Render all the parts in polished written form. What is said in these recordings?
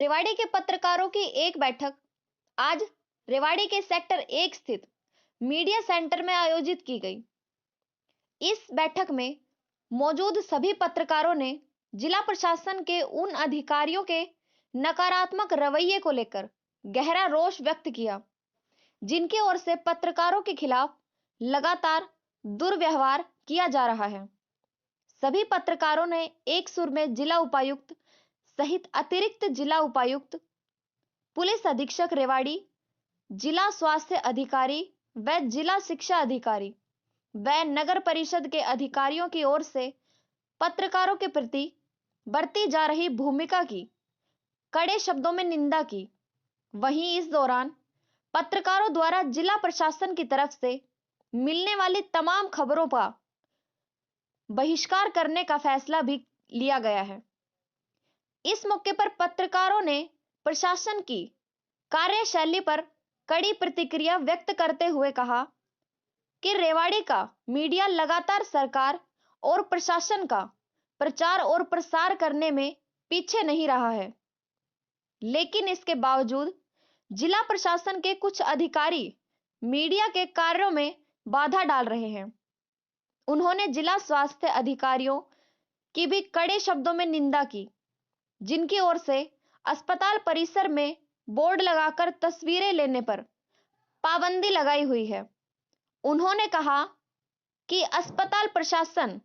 रेवाड़ी के पत्रकारों की एक बैठक आज रेवाड़ी के सेक्टर 1 स्थित मीडिया सेंटर में आयोजित की गई। इस बैठक में मौजूद सभी पत्रकारों ने जिला प्रशासन के उन अधिकारियों के नकारात्मक रवैये को लेकर गहरा रोष व्यक्त किया, जिनकी ओर से पत्रकारों के खिलाफ लगातार दुर्व्यवहार किया जा रहा है। सभी पत्रकारों ने एक सुर में जिला उपायुक्त सहित अतिरिक्त जिला उपायुक्त, पुलिस अधीक्षक रेवाड़ी, जिला स्वास्थ्य अधिकारी व जिला शिक्षा अधिकारी व नगर परिषद के अधिकारियों की ओर से पत्रकारों के प्रति बरती जा रही भूमिका की कड़े शब्दों में निंदा की। वहीं इस दौरान पत्रकारों द्वारा जिला प्रशासन की तरफ से मिलने वाली तमाम खबरों का बहिष्कार करने का फैसला भी लिया गया है। इस मौके पर पत्रकारों ने प्रशासन की कार्यशैली पर कड़ी प्रतिक्रिया व्यक्त करते हुए कहा कि रेवाड़ी का मीडिया लगातार सरकार और प्रशासन का प्रचार और प्रसार करने में पीछे नहीं रहा है, लेकिन इसके बावजूद जिला प्रशासन के कुछ अधिकारी मीडिया के कार्यों में बाधा डाल रहे हैं। उन्होंने जिला स्वास्थ्य अधिकारियों की भी कड़े शब्दों में निंदा की, जिनकी ओर से अस्पताल परिसर में बोर्ड लगाकर तस्वीरें लेने पर पाबंदी लगाई हुई है। उन्होंने कहा कि अस्पताल प्रशासन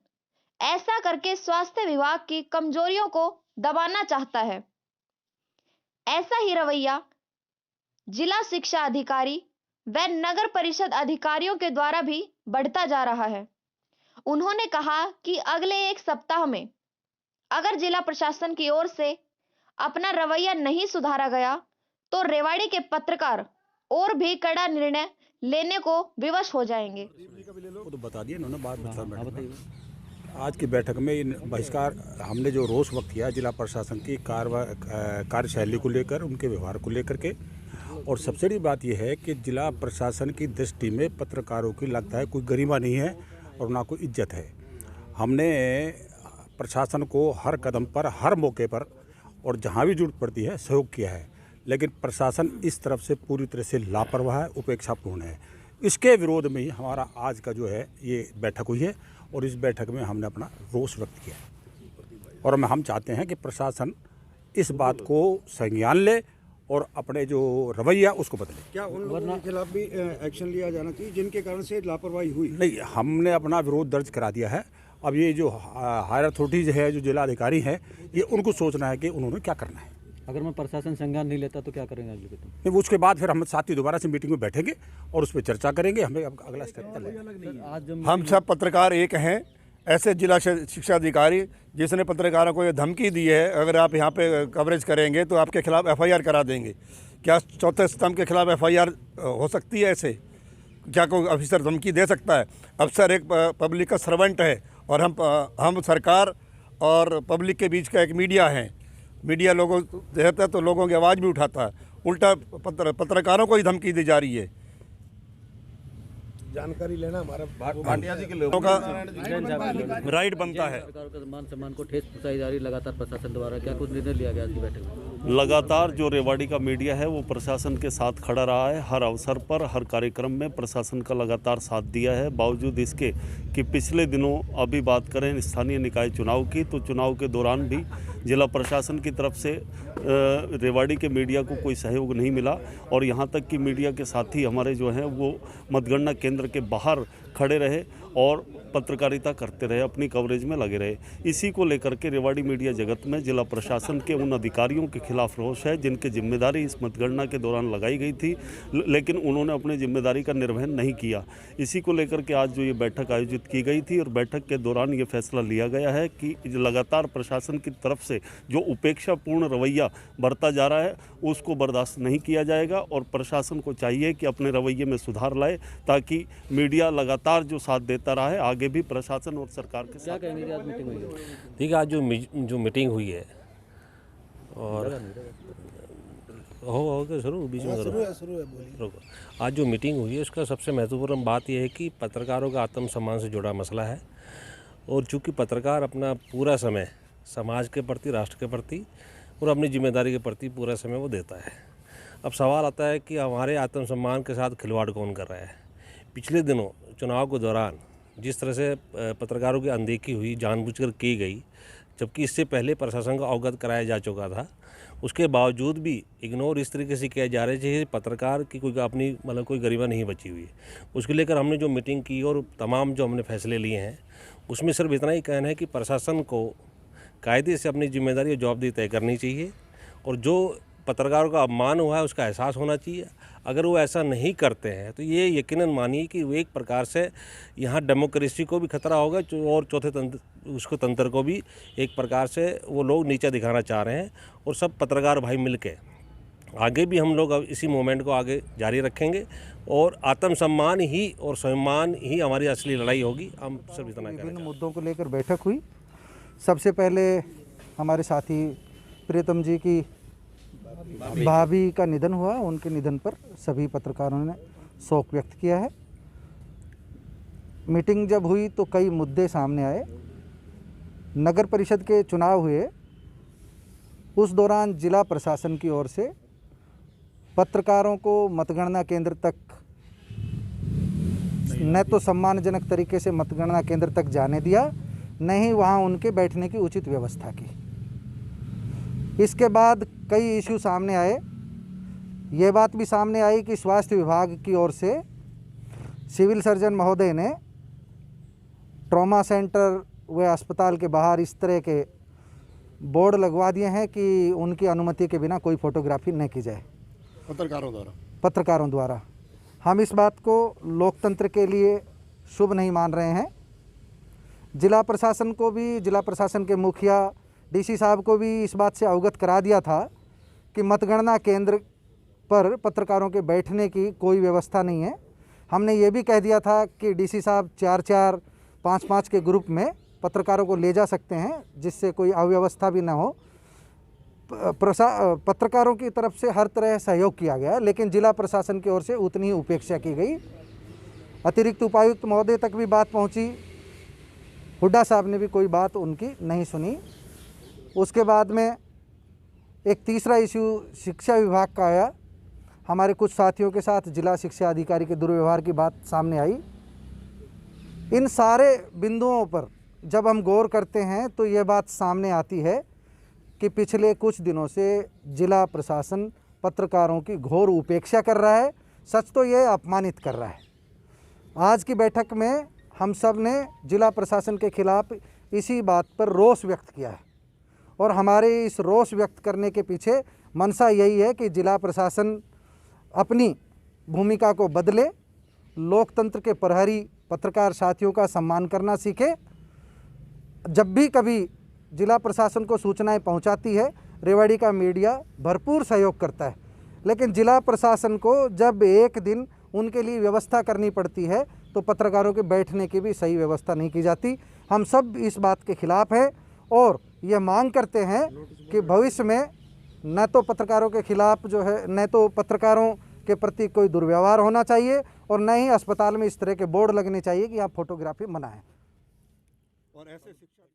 ऐसा करके स्वास्थ्य विभाग की कमजोरियों को दबाना चाहता है। ऐसा ही रवैया जिला शिक्षा अधिकारी व नगर परिषद अधिकारियों के द्वारा भी बढ़ता जा रहा है। उन्होंने कहा कि अगले एक सप्ताह में अगर जिला प्रशासन की ओर से अपना रवैया नहीं सुधारा गया तो रेवाड़ी के पत्रकार और भी कड़ा निर्णय लेने को विवश हो जाएंगे। वो तो बता दिया इन्होंने बात। आज की बैठक में इन बहिष्कार हमने जो रोष व्यक्त किया जिला प्रशासन की कार्यशैली को लेकर, उनके व्यवहार को लेकर के, और सबसे बड़ी बात यह है कि जिला प्रशासन की दृष्टि में पत्रकारों की लगता है कोई गरिमा नहीं है और ना कोई इज्जत है। हमने प्रशासन को हर कदम पर, हर मौके पर और जहाँ भी जरूरत पड़ती है सहयोग किया है, लेकिन प्रशासन इस तरफ से पूरी तरह से लापरवाह है, उपेक्षापूर्ण है। इसके विरोध में ही हमारा आज का जो है ये बैठक हुई है और इस बैठक में हमने अपना रोष व्यक्त किया और हम चाहते हैं कि प्रशासन इस बात को संज्ञान ले और अपने जो रवैया उसको बदले। क्या उन लोगों के खिलाफ भी एक्शन लिया जाना चाहिए जिनके कारण से लापरवाही हुई? नहीं, हमने अपना विरोध दर्ज करा दिया है। अब ये जो हायर अथॉरिटीज है, जो जिला अधिकारी है, ये उनको सोचना है कि उन्होंने क्या करना है। अगर मैं प्रशासन संज्ञान नहीं लेता तो क्या करेंगे अगले दिन? नहीं, उसके बाद फिर हम साथ ही दोबारा से मीटिंग में बैठेंगे और उस पर चर्चा करेंगे। हमें अब अगला स्टेप चलेगा। हम सब पत्रकार एक हैं। ऐसे जिला शिक्षा अधिकारी जिसने पत्रकारों को ये धमकी दी है, अगर आप यहाँ पे कवरेज करेंगे तो आपके खिलाफ एफआईआर करा देंगे। क्या चौथे स्तंभ के खिलाफ एफआईआर हो सकती है? ऐसे क्या कोई ऑफिसर धमकी दे सकता है? अफसर एक पब्लिक का सर्वेंट है और हम सरकार और पब्लिक के बीच का एक मीडिया है। मीडिया लोगों देता है तो लोगों की आवाज़ भी उठाता है। उल्टा पत्रकारों को ही धमकी दी जा रही है। जानकारी लेना हमारा भाटिया जी के लोगों का राइट बनता है। मान सम्मान को ठेस पहुंचाई जा रही लगातार प्रशासन द्वारा, क्या कुछ निर्णय लिया गया आज की बैठक में? लगातार जो रेवाड़ी का मीडिया है वो प्रशासन के साथ खड़ा रहा है। हर अवसर पर, हर कार्यक्रम में प्रशासन का लगातार साथ दिया है। बावजूद इसके कि पिछले दिनों अभी बात करें स्थानीय निकाय चुनाव की, तो चुनाव के दौरान भी जिला प्रशासन की तरफ से रेवाड़ी के मीडिया को कोई सहयोग नहीं मिला और यहाँ तक कि मीडिया के साथी हमारे जो हैं वो मतगणना केंद्र के बाहर खड़े रहे और पत्रकारिता करते रहे, अपनी कवरेज में लगे रहे। इसी को लेकर के रेवाड़ी मीडिया जगत में जिला प्रशासन के उन अधिकारियों के खिलाफ रोष है जिनकी जिम्मेदारी इस मतगणना के दौरान लगाई गई थी, लेकिन उन्होंने अपनी जिम्मेदारी का निर्वहन नहीं किया। इसी को लेकर के आज जो ये बैठक आयोजित की गई थी और बैठक के दौरान ये फैसला लिया गया है कि लगातार प्रशासन की तरफ से जो उपेक्षापूर्ण रवैया बरता जा रहा है उसको बर्दाश्त नहीं किया जाएगा और प्रशासन को चाहिए कि अपने रवैये में सुधार लाए ताकि मीडिया लगातार जो साथ देता रहा है आगे भी प्रशासन और सरकार के साथ। क्या कहेंगे आज मीटिंग हुई है? ठीक है, आज जो मीटिंग हुई है और हो शुरू बीच में करो। आज जो मीटिंग हुई है उसका सबसे महत्वपूर्ण बात यह है कि पत्रकारों का आत्मसम्मान से जुड़ा मसला है और चूँकि पत्रकार अपना पूरा समय समाज के प्रति, राष्ट्र के प्रति और अपनी जिम्मेदारी के प्रति पूरा समय वो देता है। अब सवाल आता है कि हमारे आत्मसम्मान के साथ खिलवाड़ कौन कर रहा है। पिछले दिनों चुनाव के दौरान जिस तरह से पत्रकारों की अनदेखी हुई, जानबूझकर की गई, जबकि इससे पहले प्रशासन को अवगत कराया जा चुका था, उसके बावजूद भी इग्नोर इस तरीके से किया जा रहा है जैसे पत्रकार की कोई अपनी मतलब कोई गरिमा नहीं बची हुई है। उसको लेकर हमने जो मीटिंग की और तमाम जो हमने फैसले लिए हैं, उसमें सिर्फ इतना ही कहना है कि प्रशासन को कायदे से अपनी जिम्मेदारी और जवाबदेही तय करनी चाहिए और जो पत्रकारों का अपमान हुआ है उसका एहसास होना चाहिए। अगर वो ऐसा नहीं करते हैं तो ये यकीनन मानिए कि वो एक प्रकार से यहाँ डेमोक्रेसी को भी खतरा होगा और चौथे तंत्र को भी एक प्रकार से वो लोग नीचा दिखाना चाह रहे हैं। और सब पत्रकार भाई मिलके आगे भी हम लोग अब इसी मूवमेंट को आगे जारी रखेंगे और आत्मसम्मान ही और सम्मान ही हमारी असली लड़ाई होगी। हम सब इतना विभिन्न मुद्दों को लेकर बैठक हुई। सबसे पहले हमारे साथी प्रीतम जी की भाभी का निधन हुआ। उनके निधन पर सभी पत्रकारों ने शोक व्यक्त किया है। मीटिंग जब हुई तो कई मुद्दे सामने आए। नगर परिषद के चुनाव हुए, उस दौरान जिला प्रशासन की ओर से पत्रकारों को मतगणना केंद्र तक न तो सम्मानजनक तरीके से मतगणना केंद्र तक जाने दिया, न ही वहाँ उनके बैठने की उचित व्यवस्था की। इसके बाद कई इश्यू सामने आए। ये बात भी सामने आई कि स्वास्थ्य विभाग की ओर से सिविल सर्जन महोदय ने ट्रॉमा सेंटर व अस्पताल के बाहर इस तरह के बोर्ड लगवा दिए हैं कि उनकी अनुमति के बिना कोई फोटोग्राफी न की जाए पत्रकारों द्वारा। हम इस बात को लोकतंत्र के लिए शुभ नहीं मान रहे हैं। जिला प्रशासन को भी, जिला प्रशासन के मुखिया डीसी साहब को भी इस बात से अवगत करा दिया था कि मतगणना केंद्र पर पत्रकारों के बैठने की कोई व्यवस्था नहीं है। हमने ये भी कह दिया था कि डीसी साहब 4-4, 5-5 के ग्रुप में पत्रकारों को ले जा सकते हैं जिससे कोई अव्यवस्था भी ना हो। पत्रकारों की तरफ से हर तरह सहयोग किया गया, लेकिन जिला प्रशासन की ओर से उतनी ही उपेक्षा की गई। अतिरिक्त उपायुक्त महोदय तक भी बात पहुंची, हुड्डा साहब ने भी कोई बात उनकी नहीं सुनी। उसके बाद में एक तीसरा इश्यू शिक्षा विभाग का आया। हमारे कुछ साथियों के साथ जिला शिक्षा अधिकारी के दुर्व्यवहार की बात सामने आई। इन सारे बिंदुओं पर जब हम गौर करते हैं तो ये बात सामने आती है कि पिछले कुछ दिनों से जिला प्रशासन पत्रकारों की घोर उपेक्षा कर रहा है। सच तो ये अपमानित कर रहा है। आज की बैठक में हम सब ने जिला प्रशासन के खिलाफ इसी बात पर रोष व्यक्त किया है और हमारे इस रोष व्यक्त करने के पीछे मंशा यही है कि जिला प्रशासन अपनी भूमिका को बदले, लोकतंत्र के प्रहरी पत्रकार साथियों का सम्मान करना सीखे। जब भी कभी जिला प्रशासन को सूचनाएं पहुंचाती है, रेवाड़ी का मीडिया भरपूर सहयोग करता है, लेकिन जिला प्रशासन को जब एक दिन उनके लिए व्यवस्था करनी पड़ती है तो पत्रकारों के बैठने की भी सही व्यवस्था नहीं की जाती। हम सब इस बात के खिलाफ हैं और ये मांग करते हैं कि भविष्य में न तो पत्रकारों के खिलाफ जो है, न तो पत्रकारों के प्रति कोई दुर्व्यवहार होना चाहिए और न ही अस्पताल में इस तरह के बोर्ड लगने चाहिए कि आप फोटोग्राफी मना है। और ऐसे शिक्षा